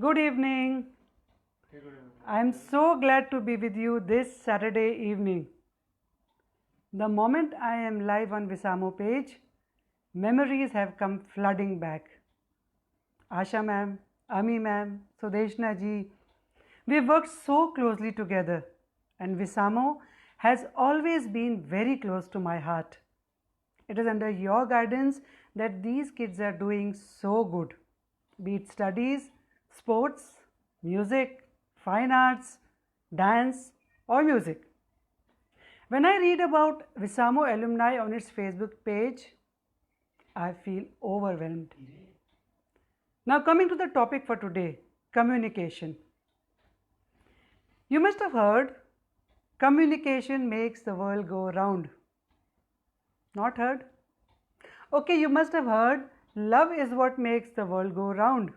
Good evening. I am so glad to be with you this Saturday evening. The moment I am live on Visamo page, memories have come flooding back. Asha ma'am, Ami ma'am, Sudeshna ji, we have worked so closely together, and Visamo has always been very close to my heart. It is under your guidance that these kids are doing so good, be it studies, sports, music, fine arts, dance, or music. When I read about Visamo alumni on its Facebook page, I feel overwhelmed. Now, coming to the topic for today, communication. You must have heard, communication makes the world go round. Not heard? Okay, you must have heard, love is what makes the world go round.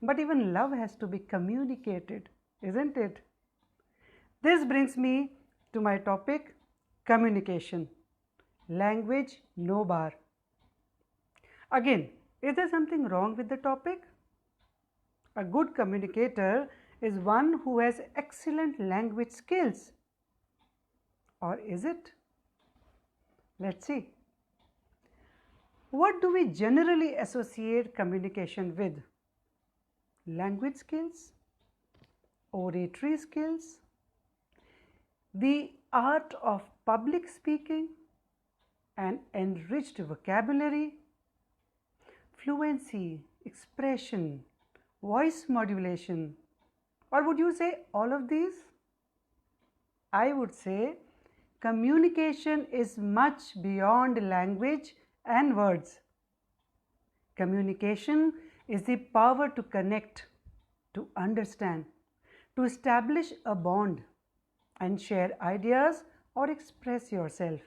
But even love has to be communicated, isn't it? This brings me to my topic, communication. Language, no bar. Again, is there something wrong with the topic? A good communicator is one who has excellent language skills. Or is it? Let's see. What do we generally associate communication with? Language skills, oratory skills, the art of public speaking, an enriched vocabulary, fluency, expression, voice modulation, or would you say all of these? I would say communication is much beyond language and words. Communication is the power to connect, to understand, to establish a bond and share ideas or express yourself.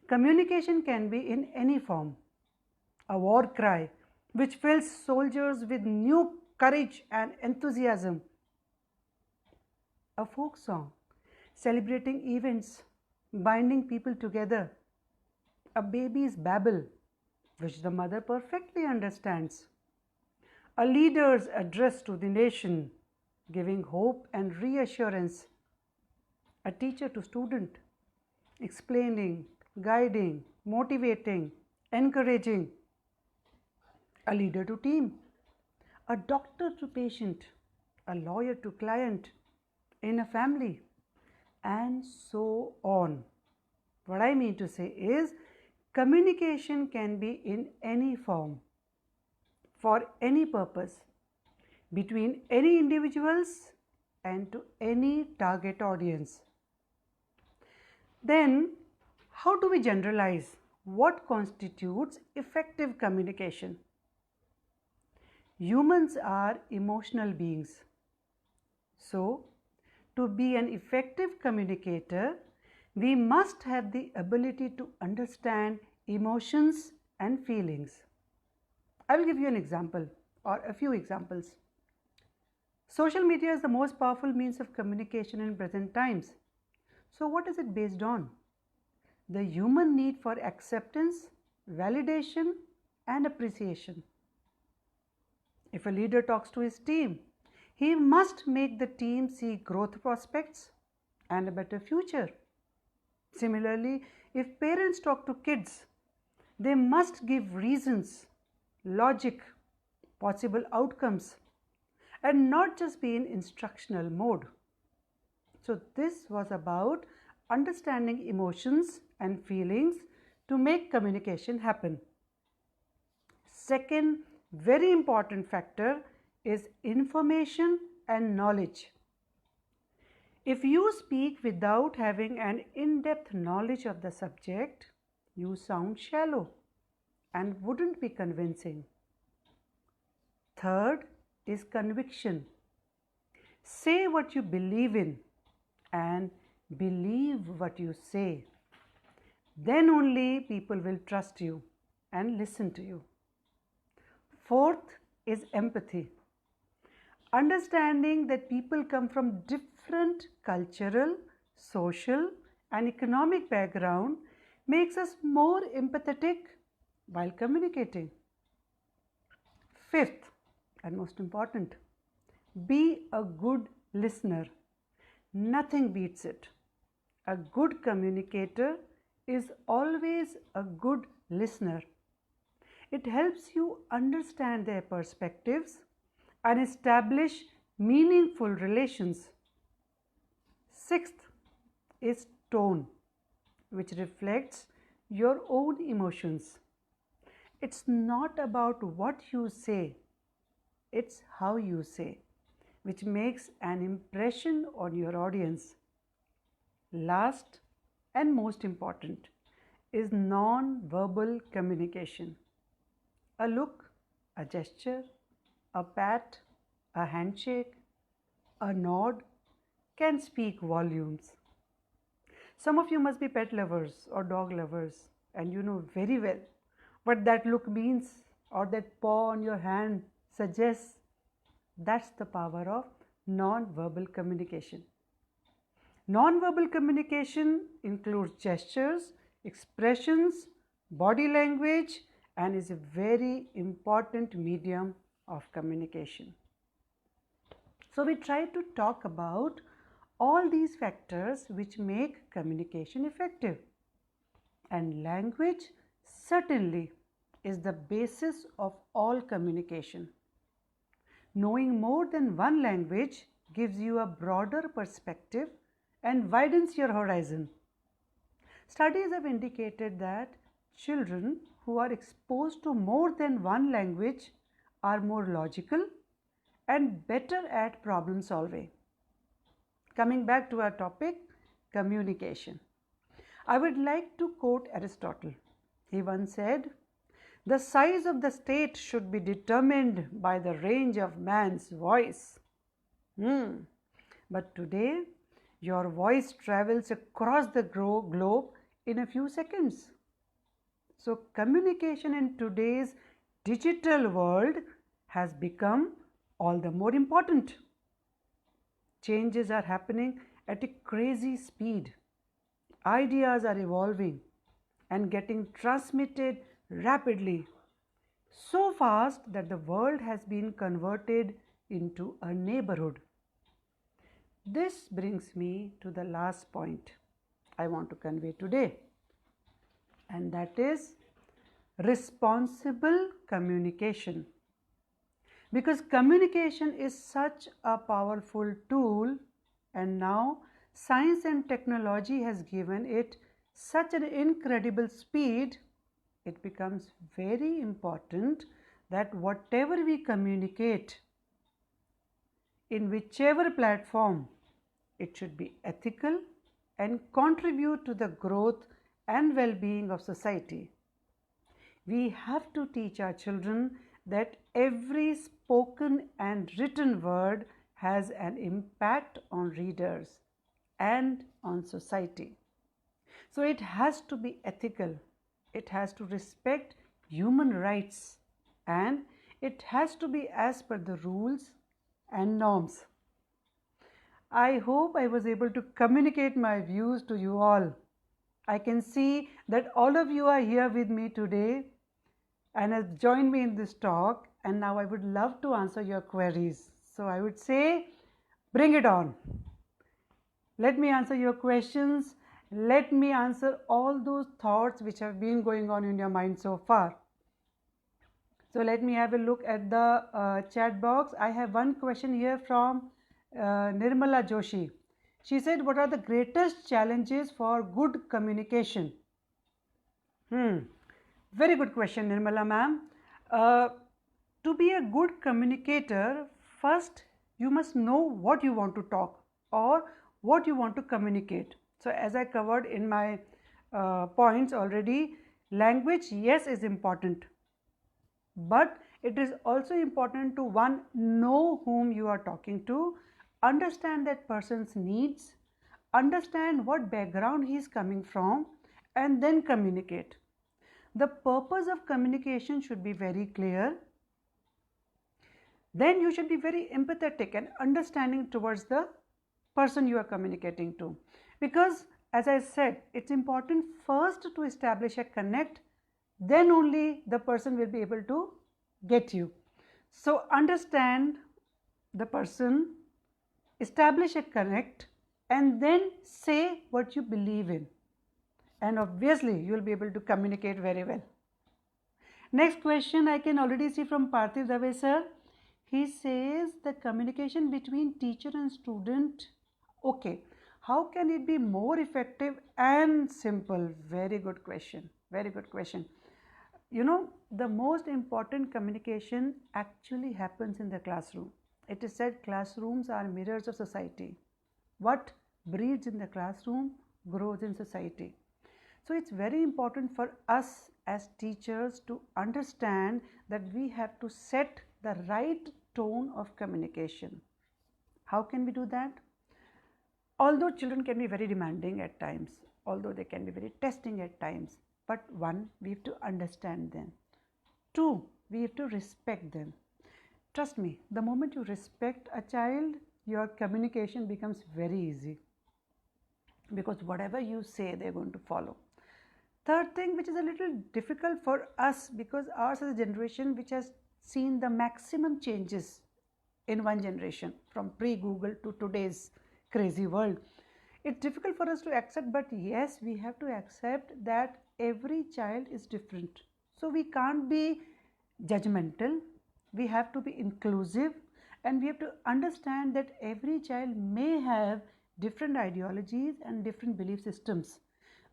Communication can be in any form. A war cry which fills soldiers with new courage and enthusiasm. A folk song celebrating events, binding people together. A baby's babble which the mother perfectly understands. A leader's address to the nation, giving hope and reassurance. A teacher to student, explaining, guiding, motivating, encouraging. A leader to team, a doctor to patient, a lawyer to client, in a family, and so on. What I mean to say is, communication can be in any form, for any purpose, between any individuals and to any target audience. Then, how do we generalize what constitutes effective communication? Humans are emotional beings. So, to be an effective communicator, we must have the ability to understand emotions and feelings. I will give you an example or a few examples. Social media is the most powerful means of communication in present times. So, what is it based on? The human need for acceptance, validation, and appreciation. If a leader talks to his team, he must make the team see growth prospects and a better future. Similarly, if parents talk to kids, they must give reasons, logic, possible outcomes, and not just be in instructional mode. So, this was about understanding emotions and feelings to make communication happen. Second, very important factor is information and knowledge. If you speak without having an in-depth knowledge of the subject, you sound shallow and wouldn't be convincing. Third is conviction. Say what you believe in and believe what you say. Then only people will trust you and listen to you. Fourth is empathy. Understanding that people come from different cultural, social, and economic background makes us more empathetic while communicating. Fifth and most important, be a good listener. Nothing beats it. A good communicator is always a good listener. It helps you understand their perspectives and establish meaningful relations. Sixth is tone, which reflects your own emotions. It's not about what you say, it's how you say, which makes an impression on your audience. Last and most important is non-verbal communication. A look, a gesture, a pat, a handshake, a nod can speak volumes. Some of you must be pet lovers or dog lovers, and you know very well what that look means or that paw on your hand suggests. That's the power of non-verbal communication. Non-verbal communication includes gestures, expressions, body language, and is a very important medium of communication. So we try to talk about all these factors which make communication effective. And language certainly is the basis of all communication. Knowing more than one language gives you a broader perspective and widens your horizon. Studies have indicated that children who are exposed to more than one language are more logical and better at problem solving. Coming back to our topic, communication. I would like to quote Aristotle. He once said, "The size of the state should be determined by the range of man's voice." But today, your voice travels across the globe in a few seconds. So, communication in today's digital world has become all the more important. Changes are happening at a crazy speed. Ideas are evolving and getting transmitted rapidly, so fast that the world has been converted into a neighborhood. This brings me to the last point I want to convey today, and that is responsible communication. Because communication is such a powerful tool, and now science and technology has given it such an incredible speed, it becomes very important that whatever we communicate, in whichever platform, it should be ethical and contribute to the growth and well-being of society. We have to teach our children that every spoken and written word has an impact on readers and on society. So it has to be ethical, it has to respect human rights, and it has to be as per the rules and norms. I hope I was able to communicate my views to you all. I can see that all of you are here with me today and have joined me in this talk, and now I would love to answer your queries. So I would say, bring it on. Let me answer your questions. Let me answer all those thoughts which have been going on in your mind so far. So let me have a look at the chat box. I have one question here from Nirmala Joshi. She said, what are the greatest challenges for good communication? Very good question, Nirmala ma'am. To be a good communicator, first you must know what you want to talk or what you want to communicate. So as I covered in my points already, language, yes, is important. But it is also important to, one, know whom you are talking to, understand that person's needs, understand what background he is coming from, and then communicate. The purpose of communication should be very clear. Then you should be very empathetic and understanding towards the person you are communicating to. Because as I said, it's important first to establish a connect, then only the person will be able to get you. So understand the person, establish a connect, and then say what you believe in. And obviously, you will be able to communicate very well. Next question I can already see from Parthiv Dave sir. He says the communication between teacher and student. Okay, how can it be more effective and simple? Very good question. Very good question. You know, the most important communication actually happens in the classroom. It is said classrooms are mirrors of society. What breeds in the classroom grows in society. So it's very important for us as teachers to understand that we have to set the right tone of communication. How can we do that? Although children can be very demanding at times, although they can be very testing at times, but one, we have to understand them. Two, we have to respect them. Trust me, the moment you respect a child, your communication becomes very easy, because whatever you say, they're going to follow. Third thing, which is a little difficult for us, because ours is a generation which has seen the maximum changes in one generation, from pre-Google to today's crazy world. It's difficult for us to accept, but yes, we have to accept that every child is different. So we can't be judgmental, we have to be inclusive, and we have to understand that every child may have different ideologies and different belief systems.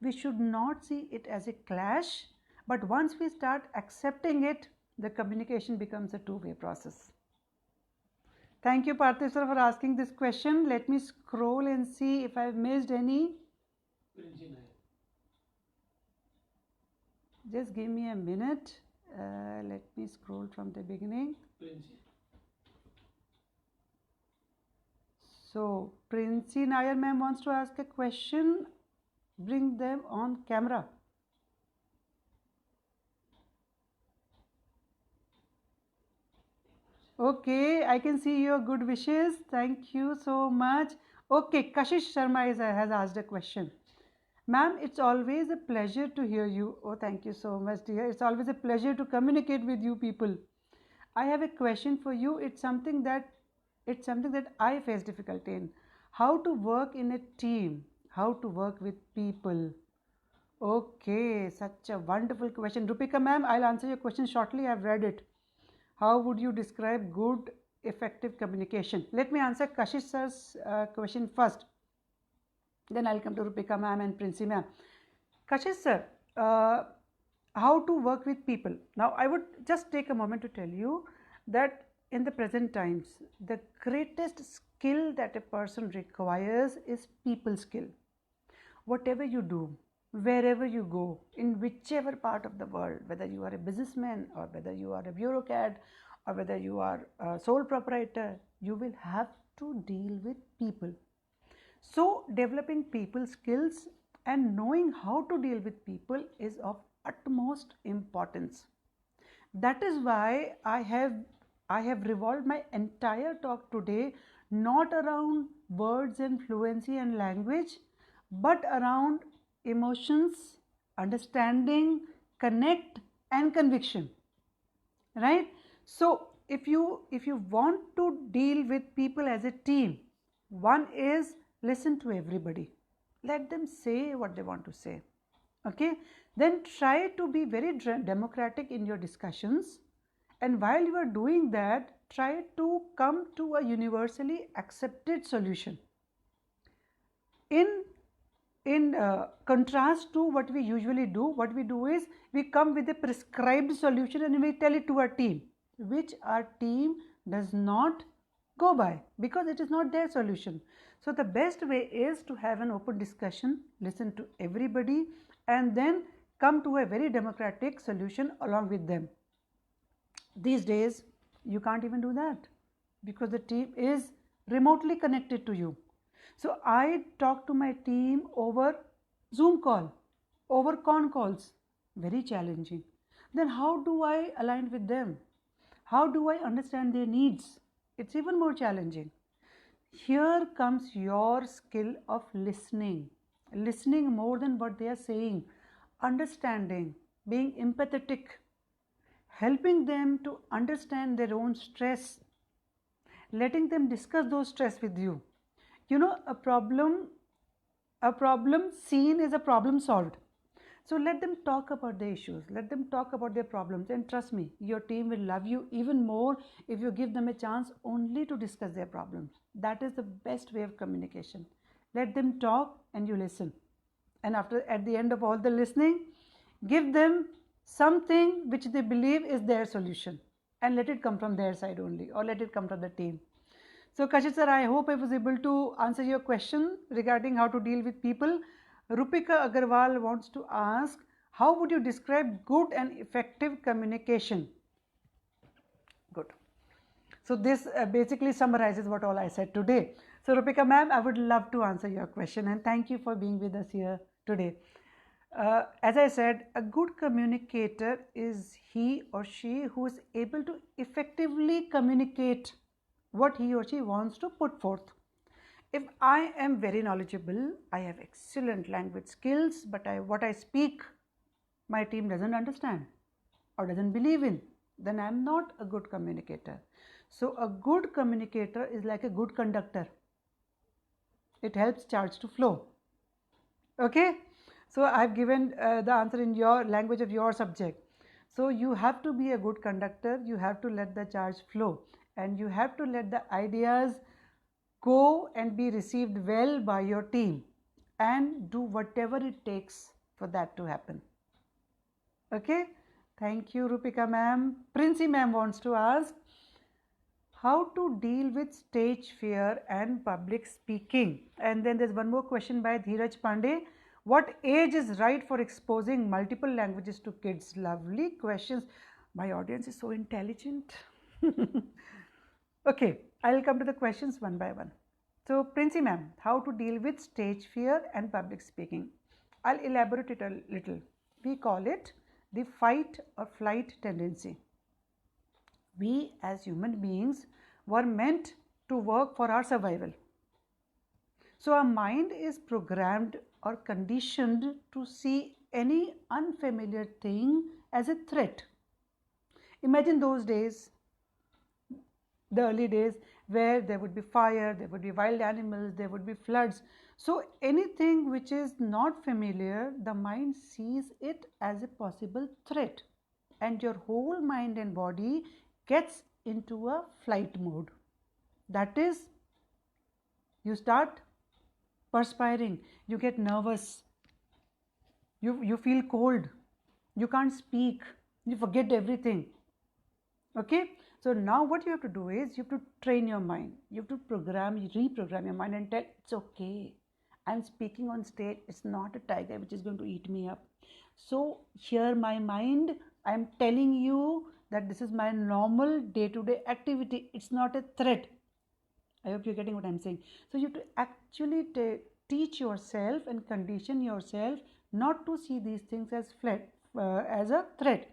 We should not see it as a clash, but once we start accepting it, the communication becomes a two-way process. Thank you, Parthiv sir, for asking this question. Let me scroll and see if I've missed any. Just give me a minute. Let me scroll from the beginning. So, Princey Nair ma'am wants to ask a question. Bring them on camera. Okay, I can see your good wishes. Thank you so much. Okay, Kashish Sharma has asked a question. Ma'am, it's always a pleasure to hear you. Oh, thank you so much, dear. It's always a pleasure to communicate with you people. I have a question for you. It's something that I face difficulty in. How to work in a team? How to work with people? Okay, such a wonderful question. Rupika ma'am, I'll answer your question shortly. I've read it. How would you describe good, effective communication? Let me answer Kashish sir's question first. Then I'll come to Rupika ma'am and Princey ma'am. Kashish sir, how to work with people? Now, I would just take a moment to tell you that in the present times, the greatest skill that a person requires is people skill. Whatever you do, wherever you go, in whichever part of the world, whether you are a businessman or whether you are a bureaucrat or whether you are a sole proprietor, you will have to deal with people. So, developing people skills and knowing how to deal with people is of utmost importance. That is why I have revolved my entire talk today not around words and fluency and language, but around emotions, understanding, connect, and conviction. Right? So if you want to deal with people as a team, one is listen to everybody. Let them say what they want to say. Okay? Then try to be very democratic in your discussions. And while you are doing that, try to come to a universally accepted solution. In contrast to what we usually do, what we do is we come with a prescribed solution and we tell it to our team, which our team does not go by because it is not their solution. So the best way is to have an open discussion, listen to everybody, and then come to a very democratic solution along with them. These days, you can't even do that because the team is remotely connected to you. So I talk to my team over Zoom call, over con calls, very challenging. Then how do I align with them? How do I understand their needs? It's even more challenging. Here comes your skill of listening more than what they are saying, understanding, being empathetic, helping them to understand their own stress, letting them discuss those stress with you. You know, a problem seen is a problem solved. So let them talk about the issues, let them talk about their problems, and trust me, your team will love you even more if you give them a chance only to discuss their problems. That is the best way of communication. Let them talk and you listen. And at the end of all the listening, give them something which they believe is their solution, and let it come from their side only, or let it come from the team. So Kashif sir, I hope I was able to answer your question regarding how to deal with people. Rupika Agarwal wants to ask, how would you describe good and effective communication? Good. So this basically summarizes what all I said today. So Rupika ma'am, I would love to answer your question, and thank you for being with us here today. As I said, a good communicator is he or she who is able to effectively communicate what he or she wants to put forth. If I am very knowledgeable, I have excellent language skills, but what I speak, my team doesn't understand or doesn't believe in, then I am not a good communicator. So a good communicator is like a good conductor. It helps charge to flow. Okay? So I've given the answer in your language of your subject. So you have to be a good conductor, you have to let the charge flow, and you have to let the ideas go and be received well by your team, and do whatever it takes for that to happen. Okay? Thank you, Rupika ma'am. Princey ma'am wants to ask, how to deal with stage fear and public speaking? And then there's one more question by Dheeraj Pandey. What age is right for exposing multiple languages to kids? Lovely questions. My audience is so intelligent. Okay, I'll come to the questions one by one. So, Princey ma'am, how to deal with stage fear and public speaking? I'll elaborate it a little. We call it the fight or flight tendency. We as human beings were meant to work for our survival. So our mind is programmed or conditioned to see any unfamiliar thing as a threat. Imagine those days, the early days, where there would be fire, there would be wild animals, there would be floods. So anything which is not familiar, the mind sees it as a possible threat, and your whole mind and body gets into a flight mode. That is, you start perspiring, you get nervous, you feel cold, you can't speak, you forget everything. Okay, so now what you have to do is you have to train your mind, you have to reprogram your mind and tell, it's okay, I'm speaking on stage, it's not a tiger which is going to eat me up. So here my mind, I'm telling you that this is my normal day-to-day activity, it's not a threat. I hope you're getting what I'm saying. So you have to actually teach yourself and condition yourself not to see these things as a threat.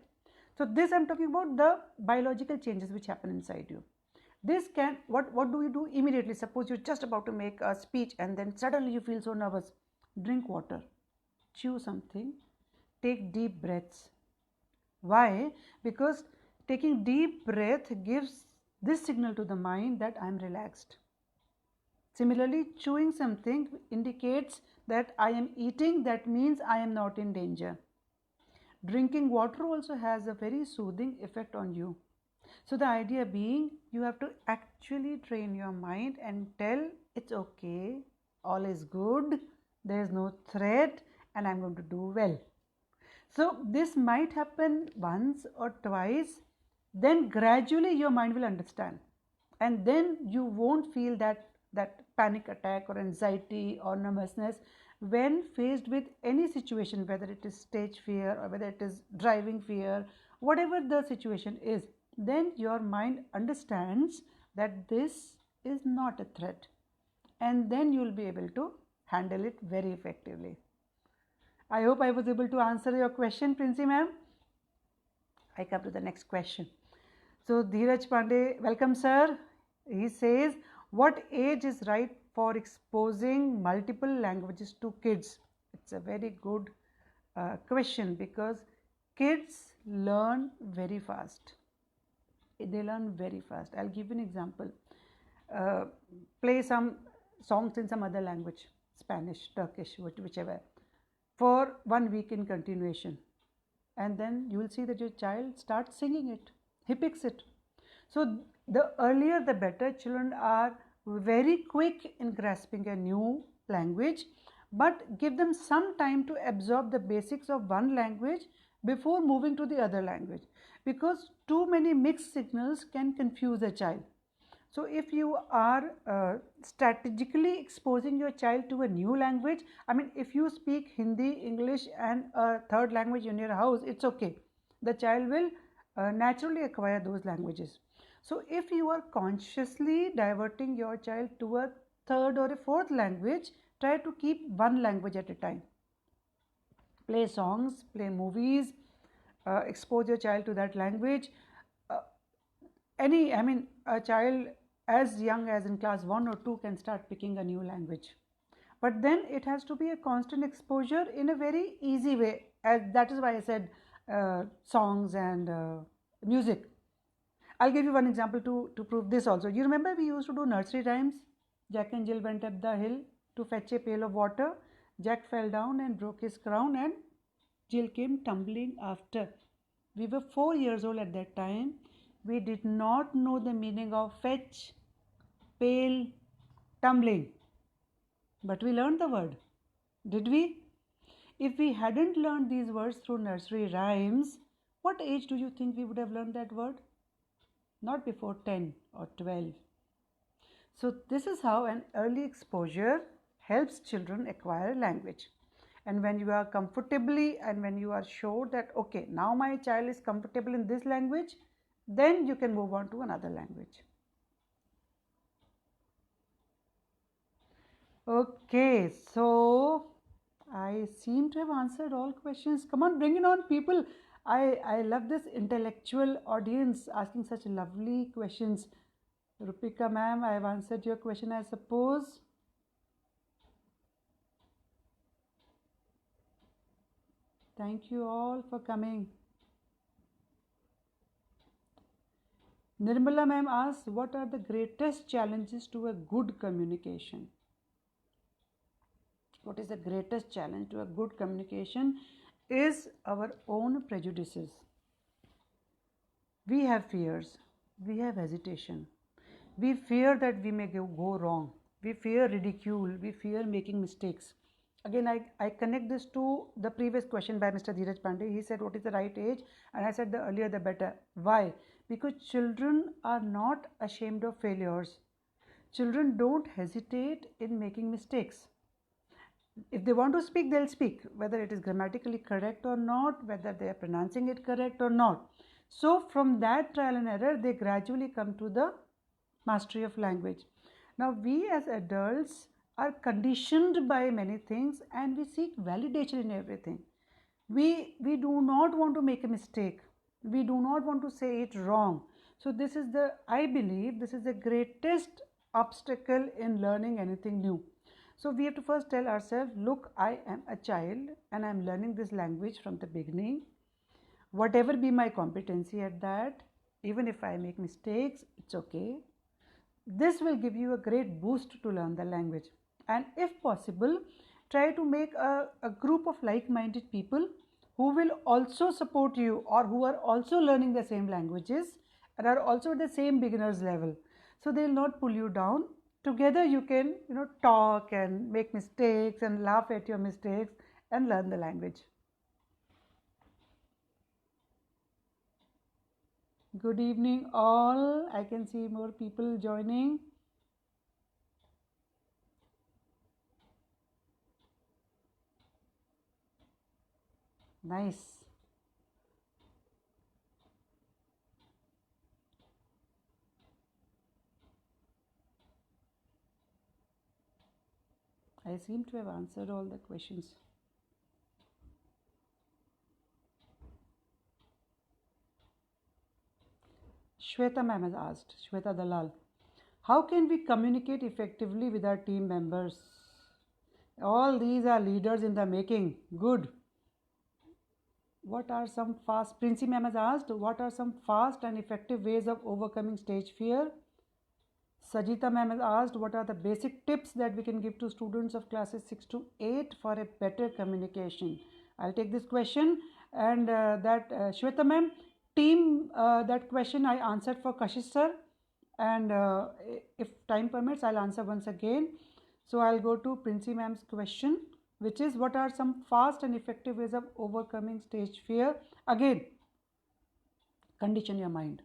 So this I'm talking about the biological changes which happen inside you. This can, what do you do immediately? Suppose you're just about to make a speech and then suddenly you feel so nervous. Drink water, chew something, take deep breaths. Why? Because taking deep breath gives this signal to the mind that I'm relaxed. Similarly, chewing something indicates that I am eating, that means I am not in danger. Drinking water also has a very soothing effect on you. So the idea being, you have to actually train your mind and tell, it's okay, all is good, there is no threat, and I'm going to do well. So this might happen once or twice, then gradually your mind will understand, and then you won't feel that panic attack or anxiety or nervousness when faced with any situation, whether it is stage fear or whether it is driving fear, whatever the situation is. Then your mind understands that this is not a threat, and then you will be able to handle it very effectively. I hope I was able to answer your question, Princey ma'am. I come to the next question. So Dheeraj Pandey, welcome sir. He says, what age is right for exposing multiple languages to kids? It's a very good question, because kids learn very fast. They learn very fast. I'll give you an example. Uh, Play some songs in some other language, Spanish, Turkish, whichever, for 1 week in continuation, and then you will see that your child starts singing it. He picks it. So the earlier the better. Children are very quick in grasping a new language, but give them some time to absorb the basics of one language before moving to the other language, because too many mixed signals can confuse a child. So if you are strategically exposing your child to a new language, I mean, if you speak Hindi, English and a third language in your house, it's okay. The child will naturally acquire those languages. So if you are consciously diverting your child to a third or a fourth language, try to keep one language at a time. Play songs, play movies, expose your child to that language. A child as young as in class 1 or 2 can start picking a new language, but then it has to be a constant exposure in a very easy way, as that is why I said songs and music. I'll give you one example to prove this also. You remember we used to do nursery rhymes? Jack and Jill went up the hill to fetch a pail of water. Jack fell down and broke his crown, and Jill came tumbling after. We were 4 years old at that time. We did not know the meaning of fetch, pail, tumbling. But we learned the word. Did we? If we hadn't learned these words through nursery rhymes, what age do you think we would have learned that word? Not before 10 or 12. So this is how an early exposure helps children acquire language. And when you are comfortably and when you are sure that, okay, now my child is comfortable in this language, then you can move on to another language. Okay, so I seem to have answered all questions. Come on, bring it on, people. I love this intellectual audience asking such lovely questions. Rupika ma'am, I have answered your question, I suppose. Thank you all for coming. Nirmala ma'am asks, what are the greatest challenges to a good communication? What is the greatest challenge to a good communication is our own prejudices. We have fears, we have hesitation, we fear that we may go wrong, we fear ridicule, we fear making mistakes. Again, I connect this to the previous question by Mr. Dheeraj Pandey. He said, what is the right age? And I said, the earlier the better. Why? Because children are not ashamed of failures. Children don't hesitate in making mistakes. If they want to speak, they'll speak, whether it is grammatically correct or not, whether they are pronouncing it correct or not. So from that trial and error, they gradually come to the mastery of language. Now we as adults are conditioned by many things and we seek validation in everything. We do not want to make a mistake. We do not want to say it wrong. So this is I believe this is the greatest obstacle in learning anything new. So we have to first tell ourselves, look, I am a child and I am learning this language from the beginning. Whatever be my competency at that, even if I make mistakes, it's okay. This will give you a great boost to learn the language. And if possible, try to make a group of like-minded people who will also support you or who are also learning the same languages and are also at the same beginner's level. So they will not pull you down. Together you can, talk and make mistakes and laugh at your mistakes and learn the language. Good evening all. I can see more people joining. Nice. I seem to have answered all the questions. Shweta ma'am has asked, Shweta Dalal, how can we communicate effectively with our team members? All these are leaders in the making. Good. what are some fast, Princey ma'am has asked, what are some fast and effective ways of overcoming stage fear? Sajita ma'am has asked, what are the basic tips that we can give to students of classes 6 to 8 for a better communication? I'll take this question. And Shweta ma'am, team, that question I answered for Kashish sir. And if time permits, I'll answer once again. So I'll go to Princey ma'am's question, which is, what are some fast and effective ways of overcoming stage fear? Again, condition your mind.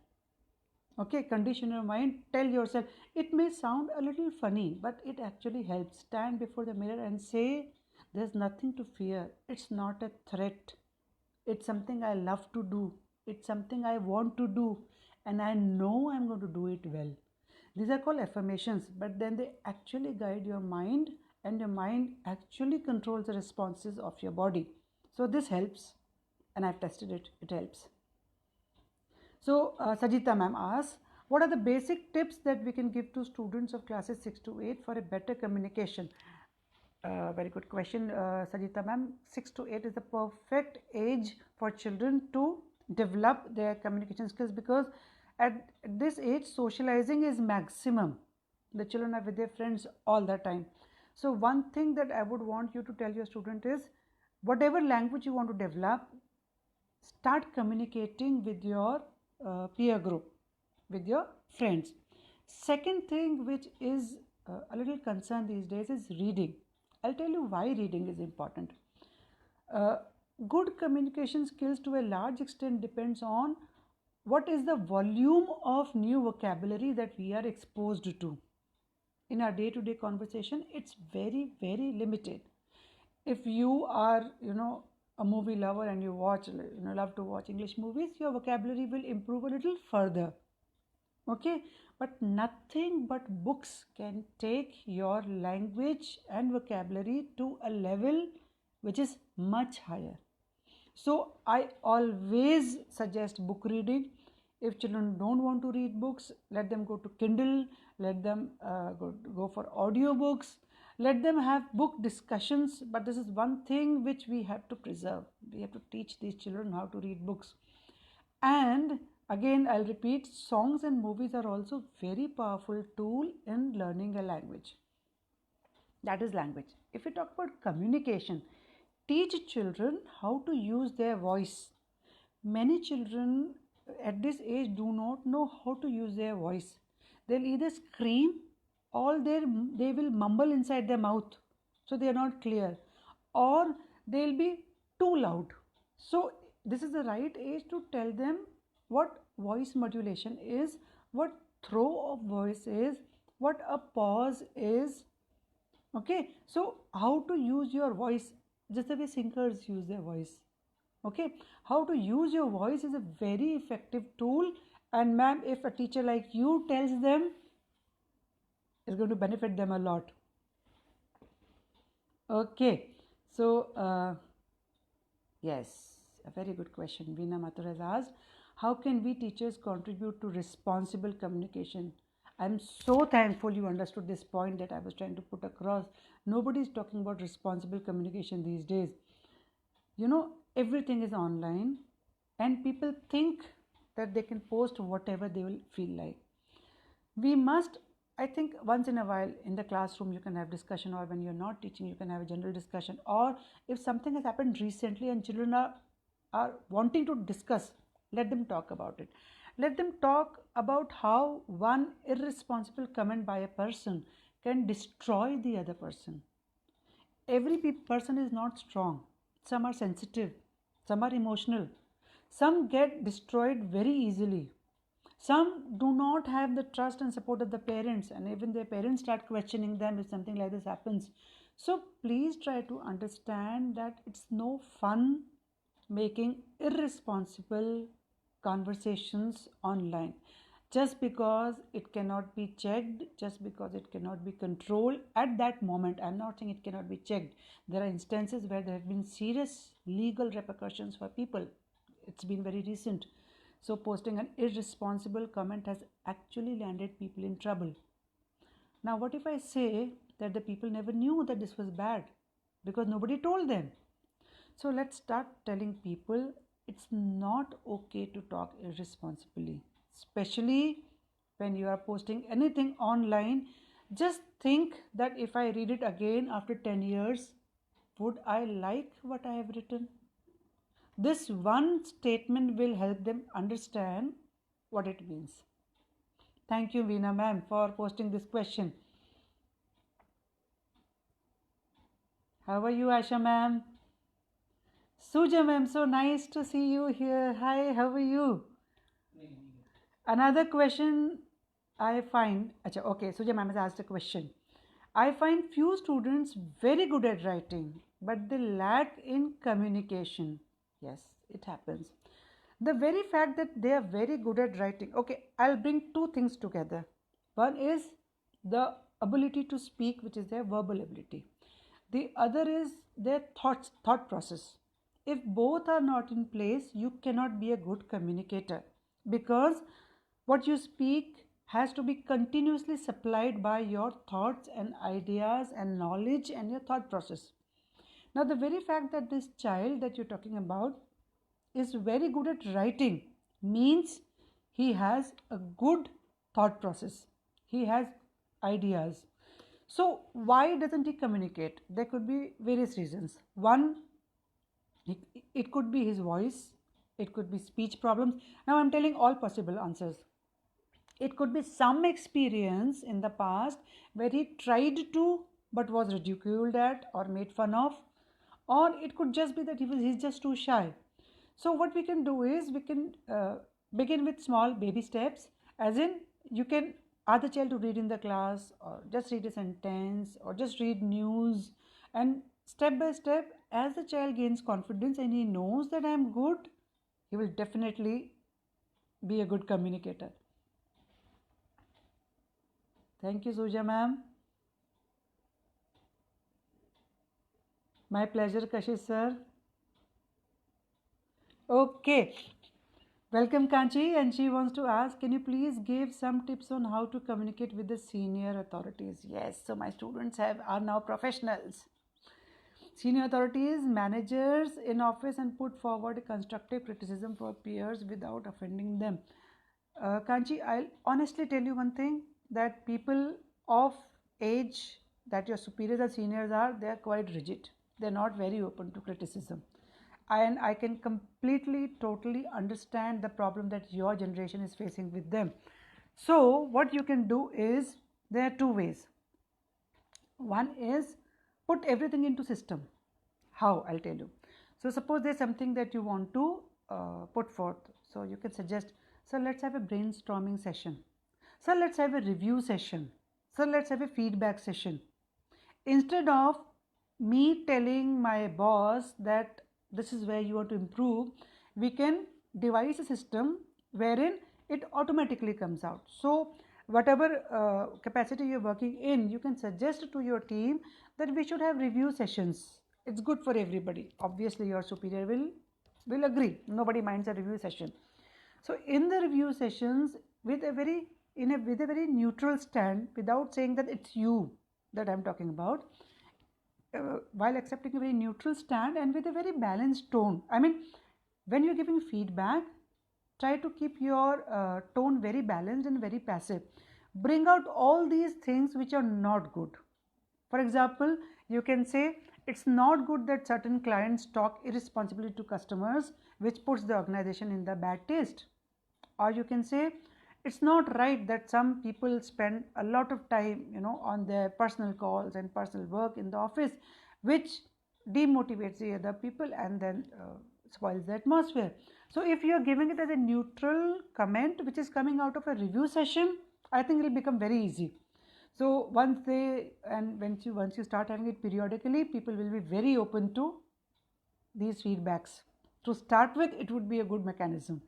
Okay, condition your mind. Tell yourself, it may sound a little funny, but it actually helps. Stand before the mirror and say, there's nothing to fear. It's not a threat. It's something I love to do. It's something I want to do. And I know I'm going to do it well. These are called affirmations, but then they actually guide your mind, and your mind actually controls the responses of your body. So this helps, and I've tested it. It helps. So Sajita ma'am asks, what are the basic tips that we can give to students of classes 6 to 8 for a better communication? Very good question, Sajita ma'am. 6 to 8 is the perfect age for children to develop their communication skills, because at this age socializing is maximum. The children are with their friends all the time. So one thing that I would want you to tell your student is, whatever language you want to develop, start communicating with your peer group, with your friends. Second thing which is a little concern these days is reading. I'll tell you why reading is important. Good communication skills to a large extent depends on what is the volume of new vocabulary that we are exposed to. In our day-to-day conversation, it's very, very limited. If you are, a movie lover and you love to watch English movies, your vocabulary will improve a little further. Okay, but nothing but books can take your language and vocabulary to a level which is much higher. So I always suggest book reading. If children don't want to read books, let them go to Kindle, let them go for audiobooks, let them have book discussions. But this is one thing which we have to preserve. We have to teach these children how to read books. And again, I'll repeat, songs and movies are also very powerful tool in learning a language. That is language. If we talk about communication, teach children how to use their voice. Many children at this age do not know how to use their voice. They'll either scream or they will mumble inside their mouth, so they are not clear, or they'll be too loud. So this is the right age to tell them what voice modulation is, what throw of voice is, what a pause is. Okay, so how to use your voice, just the way singers use their voice. Okay, how to use your voice is a very effective tool, and ma'am, if a teacher like you tells them, it's going to benefit them a lot. Okay, so yes, a very good question. Veena Mathur has asked, how can we teachers contribute to responsible communication? I'm so thankful you understood this point that I was trying to put across. Nobody is talking about responsible communication these days. Everything is online, and people think that they can post whatever they will feel like. We must, I think, once in a while in the classroom you can have discussion, or when you're not teaching you can have a general discussion, or if something has happened recently and children are wanting to discuss, let them talk about it. Let them talk about how one irresponsible comment by a person can destroy the other person. Every person is not strong. Some are sensitive, some are emotional, some get destroyed very easily. Some do not have the trust and support of the parents, and even their parents start questioning them if something like this happens. So please try to understand that it's no fun making irresponsible conversations online. Just because it cannot be checked, just because it cannot be controlled at that moment, I'm not saying it cannot be checked. There are instances where there have been serious legal repercussions for people. It's been very recent. So posting an irresponsible comment has actually landed people in trouble. Now, what if I say that the people never knew that this was bad because nobody told them? So let's start telling people it's not okay to talk irresponsibly, especially when you are posting anything online. Just think that if I read it again after 10 years, would I like what I have written? This one statement will help them understand what it means. Thank you, Veena ma'am, for posting this question. How are you, Asha ma'am? Suja ma'am, so nice to see you here. Hi, how are you? Another question I find, okay, Suja ma'am has asked a question. I find few students very good at writing, but they lack in communication. Yes, it happens. The very fact that they are very good at writing, okay, I'll bring two things together. One is the ability to speak, which is their verbal ability. The other is their thought process. If both are not in place, you cannot be a good communicator, because what you speak has to be continuously supplied by your thoughts and ideas and knowledge and your thought process. Now, the very fact that this child that you're talking about is very good at writing means he has a good thought process, he has ideas. So, why doesn't he communicate? There could be various reasons. One, it could be his voice, it could be speech problems. Now, I'm telling all possible answers. It could be some experience in the past where he tried to but was ridiculed at or made fun of, or it could just be that he's just too shy. So what we can do is we can begin with small baby steps, as in you can ask the child to read in the class, or just read a sentence, or just read news, and step by step, as the child gains confidence and he knows that I am good, he will definitely be a good communicator. Thank you, Suja ma'am. My pleasure, Kashish sir. Okay. Welcome, Kanchi, and she wants to ask, can you please give some tips on how to communicate with the senior authorities? Yes, so my students are now professionals. Senior authorities, managers in office, and put forward constructive criticism for peers without offending them. Kanchi, I'll honestly tell you one thing, that people of age that your superiors or seniors are, they are quite rigid. They're not very open to criticism. And I can completely, totally understand the problem that your generation is facing with them. So, what you can do is, there are two ways. One is put everything into system. How? I'll tell you. So, suppose there's something that you want to put forth. So, you can suggest, so let's have a brainstorming session. So, let's have a review session. So, let's have a feedback session. Instead of me telling my boss that this is where you want to improve, we can devise a system wherein it automatically comes out. So whatever capacity you're working in, you can suggest to your team that we should have review sessions. It's good for everybody. Obviously your superior will agree. Nobody minds a review session. So in the review sessions, with a very neutral stand, without saying that it's you that I'm talking about, while accepting a very neutral stand and with a very balanced tone. I mean, when you're giving feedback, try to keep your tone very balanced and very passive. Bring out all these things which are not good. For example, you can say, it's not good that certain clients talk irresponsibly to customers, which puts the organization in the bad taste. Or you can say, it's not right that some people spend a lot of time, on their personal calls and personal work in the office, which demotivates the other people and then spoils the atmosphere. So if you are giving it as a neutral comment which is coming out of a review session, I think it will become very easy. So once you start having it periodically, people will be very open to these feedbacks. To start with, it would be a good mechanism.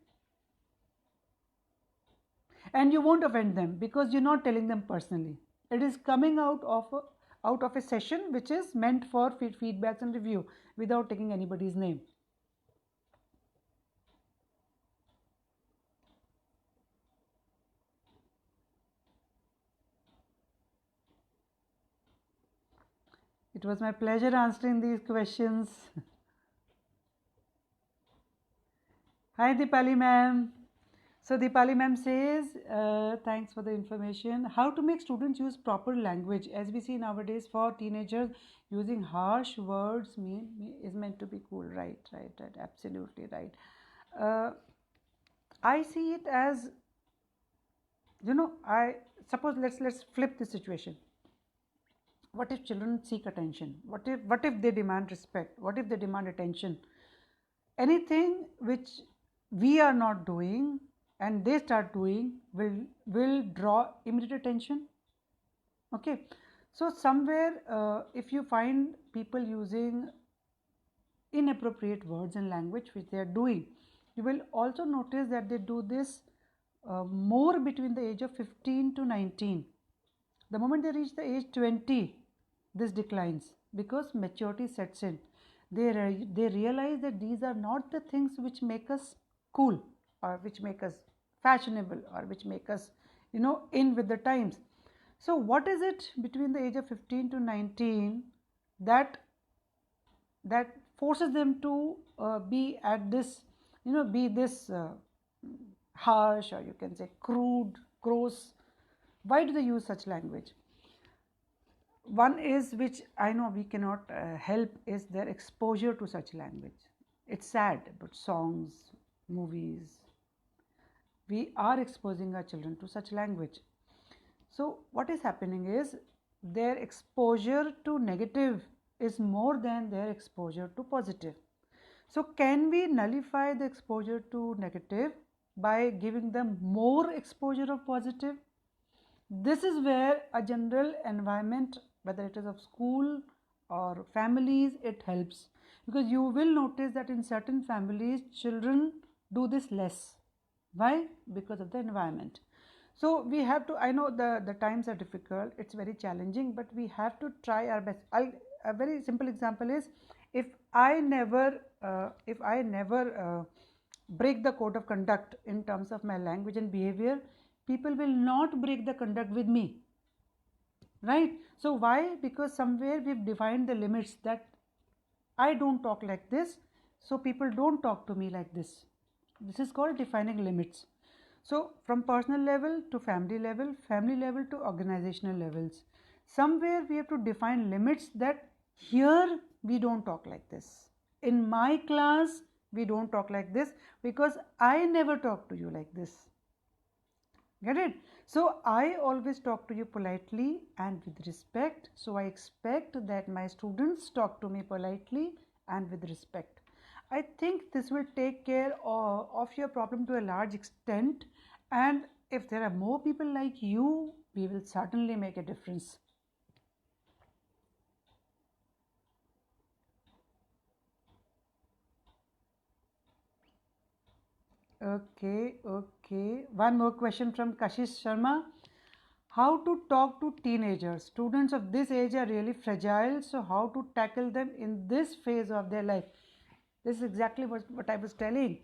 And you won't offend them because you're not telling them personally. It is coming out of a session which is meant for feedbacks and review without taking anybody's name. It was my pleasure answering these questions. Hi Deepali ma'am. So Deepali ma'am says, thanks for the information. How to make students use proper language? As we see nowadays for teenagers, using harsh words is meant to be cool. Right, right, right. Absolutely right. Uh, I see it as, I suppose let's flip the situation. What if children seek attention? What if they demand respect? What if they demand attention? Anything which we are not doing and they start doing will draw immediate attention. Okay, so somewhere if you find people using inappropriate words and language which they are doing, you will also notice that they do this more between the age of 15 to 19. The moment they reach the age 20, this declines because maturity sets in. They realize that these are not the things which make us cool or which make us fashionable or which make us, in with the times. So, what is it between the age of 15 to 19 that forces them to be at this, be this harsh, or you can say crude, gross? Why do they use such language? One is, which I know we cannot help, is their exposure to such language. It's sad, but songs, movies, we are exposing our children to such language. So what is happening is their exposure to negative is more than their exposure to positive. So can we nullify the exposure to negative by giving them more exposure of positive? This is where a general environment, whether it is of school or families, it helps, because you will notice that in certain families children do this less. Why? Because of the environment. So we have to, I know the times are difficult, it's very challenging, but we have to try our best. A very simple example is, if I never break the code of conduct in terms of my language and behavior, people will not break the conduct with me, right? So why? Because somewhere we've defined the limits, that I don't talk like this, so people don't talk to me like this. This is called defining limits. So from personal level to family level to organizational levels, somewhere we have to define limits, that here we don't talk like this. In my class, we don't talk like this because I never talk to you like this. Get it? So I always talk to you politely and with respect. So I expect that my students talk to me politely and with respect. I think this will take care of your problem to a large extent, and if there are more people like you, we will certainly make a difference. Okay, okay. One more question from Kashish Sharma. How to talk to teenagers? Students of this age are really fragile, so how to tackle them in this phase of their life? This is exactly what I was telling.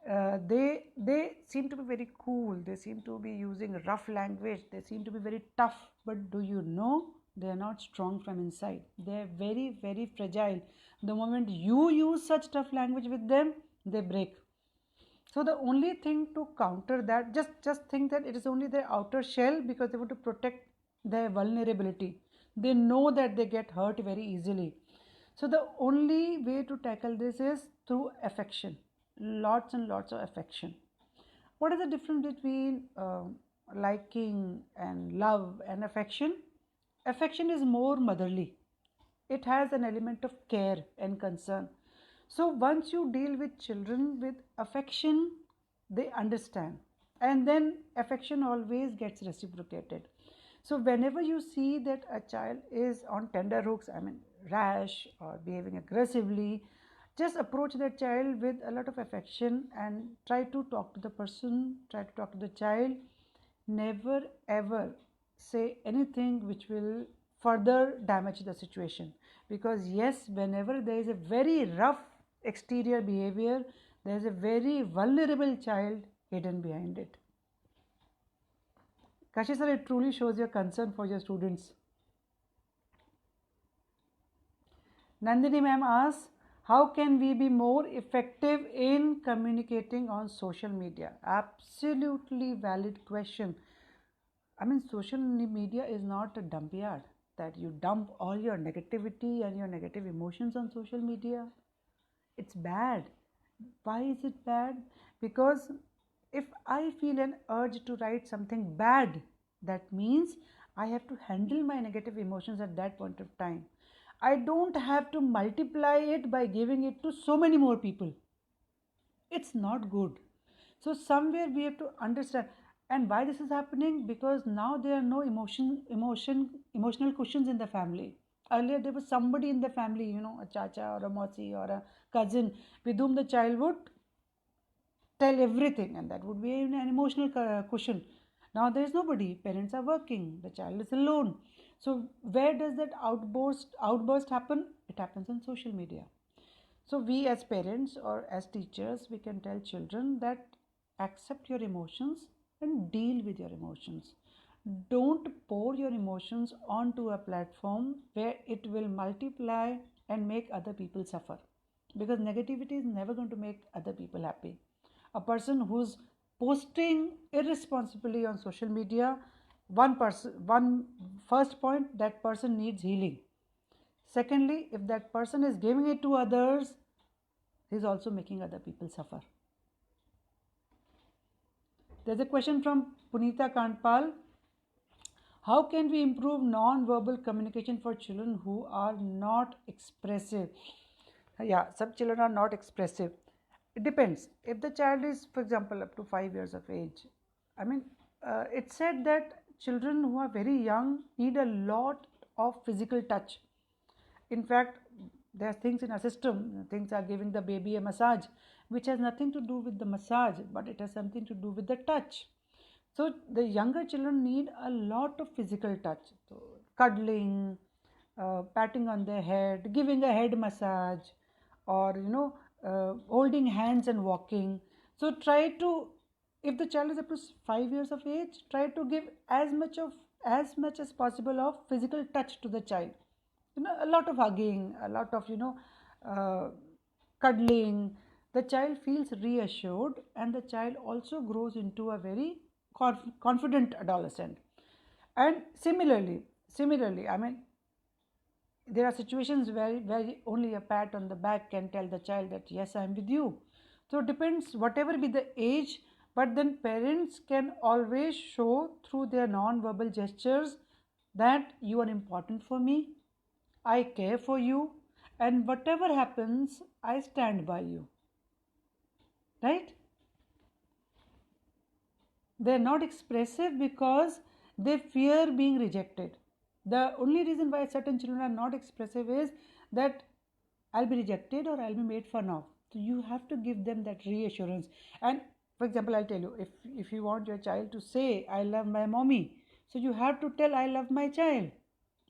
They seem to be very cool. They seem to be using rough language. They seem to be very tough. But do you know, they are not strong from inside. They are very, very fragile. The moment you use such tough language with them, they break. So the only thing to counter that, just think that it is only their outer shell, because they want to protect their vulnerability. They know that they get hurt very easily. So the only way to tackle this is through affection, lots and lots of affection. What is the difference between liking and love and affection? Affection is more motherly. It has an element of care and concern. So once you deal with children with affection, they understand, and then affection always gets reciprocated. So whenever you see that a child is on tender hooks, I mean rash or behaving aggressively, just approach that child with a lot of affection and try to talk to the person, try to talk to the child. Never ever say anything which will further damage the situation, because yes, whenever there is a very rough exterior behavior, there is a very vulnerable child hidden behind it. Kashi sir, it truly shows your concern for your students. Nandini ma'am asks, How can we be more effective in communicating on social media? Absolutely valid question. I mean, social media is not a dump yard that you dump all your negativity and your negative emotions on social media. It's bad. Why is it bad? Because if I feel an urge to write something bad, that means I have to handle my negative emotions at that point of time. I don't have to multiply it by giving it to so many more people. It's not good. So somewhere we have to understand, and why this is happening, because now there are no emotional cushions in the family. Earlier there was somebody in the family, a chacha or a mosi or a cousin with whom the child would tell everything, and that would be an emotional cushion. Now there is nobody, parents are working, the child is alone. So where does that outburst happen? It happens on social media. So we as parents or as teachers, we can tell children that accept your emotions and deal with your emotions. Don't pour your emotions onto a platform where it will multiply and make other people suffer, because negativity is never going to make other people happy. A person who's posting irresponsibly on social media, one first point, that person needs healing. Secondly, if that person is giving it to others, he's also making other people suffer. There's a question from Punita Kantpal. How can we improve non-verbal communication for children who are not expressive? Yeah, some children are not expressive. It depends. If the child is, for example, up to 5 years of age, I mean, it's said that children who are very young need a lot of physical touch. In fact, there are things in our system, things are giving the baby a massage, which has nothing to do with the massage, but it has something to do with the touch. So the younger children need a lot of physical touch. So cuddling, patting on their head, giving a head massage, or holding hands and walking. So try to, if the child is up to 5 years of age, try to give as much as possible of physical touch to the child. A lot of hugging, a lot of uh, cuddling. The child feels reassured, and the child also grows into a very confident adolescent. And similarly, I mean, there are situations where only a pat on the back can tell the child that yes, I am with you. So it depends, whatever be the age, but then parents can always show through their non-verbal gestures that you are important for me, I care for you, and whatever happens, I stand by you. Right? They're not expressive because they fear being rejected. The only reason why certain children are not expressive is that I'll be rejected or I'll be made fun of. So you have to give them that reassurance. And for example, I'll tell you, if you want your child to say, I love my mommy, so you have to tell, I love my child.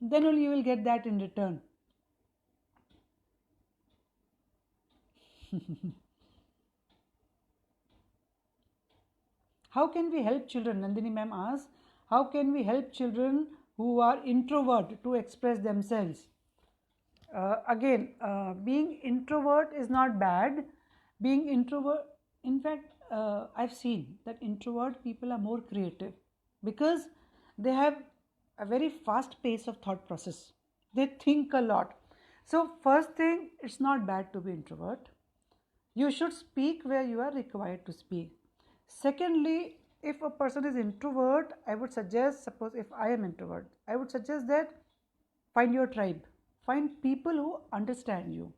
Then only you will get that in return. How can we help children? Nandini ma'am asks, how can we help children who are introvert to express themselves? Again, being introvert is not bad. Being introvert, in fact, I've seen that introvert people are more creative because they have a very fast pace of thought process. They think a lot. So first thing, it's not bad to be introvert. You should speak where you are required to speak. Secondly, if a person is introvert, I would suggest, suppose if I am introvert, I would suggest that find your tribe. Find people who understand you.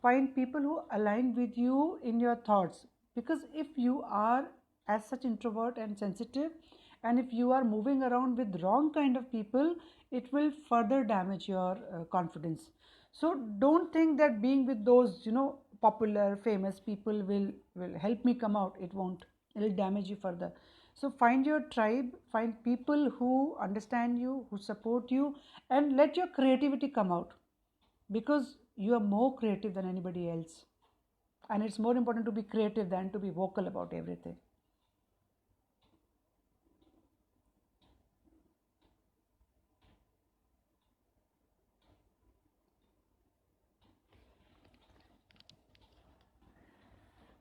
Find people who align with you in your thoughts. Because if you are as such introvert and sensitive, and if you are moving around with wrong kind of people, it will further damage your confidence. So don't think that being with those popular famous people will help me come out. It won't. It will damage you further. So find your tribe, find people who understand you, who support you, and let your creativity come out, because you are more creative than anybody else. And it's more important to be creative than to be vocal about everything.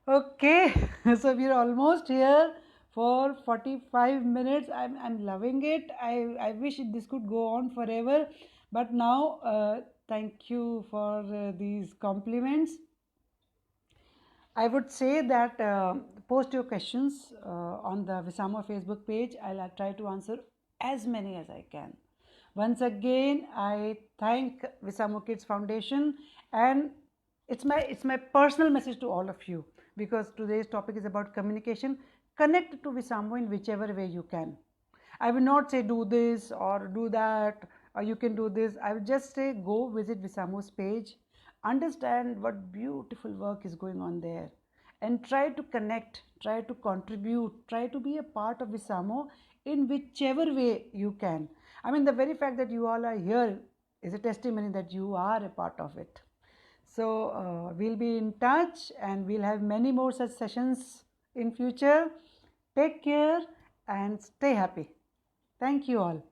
Okay, so we're almost here for 45 minutes. I'm loving it. I wish this could go on forever. But now, thank you for these compliments. I would say that post your questions on the Visamo Facebook page. I'll try to answer as many as I can. Once again, I thank Visamo Kids Foundation, and it's my personal message to all of you, because today's topic is about communication. Connect to Visamo in whichever way you can. I will not say do this or do that or you can do this. I will just say go visit Visamo's page, understand what beautiful work is going on there, and try to connect, try to contribute, try to be a part of Visamo in whichever way you can. I mean, the very fact that you all are here is a testimony that you are a part of it. So we'll be in touch and we'll have many more such sessions in future. Take care and stay happy. Thank you all.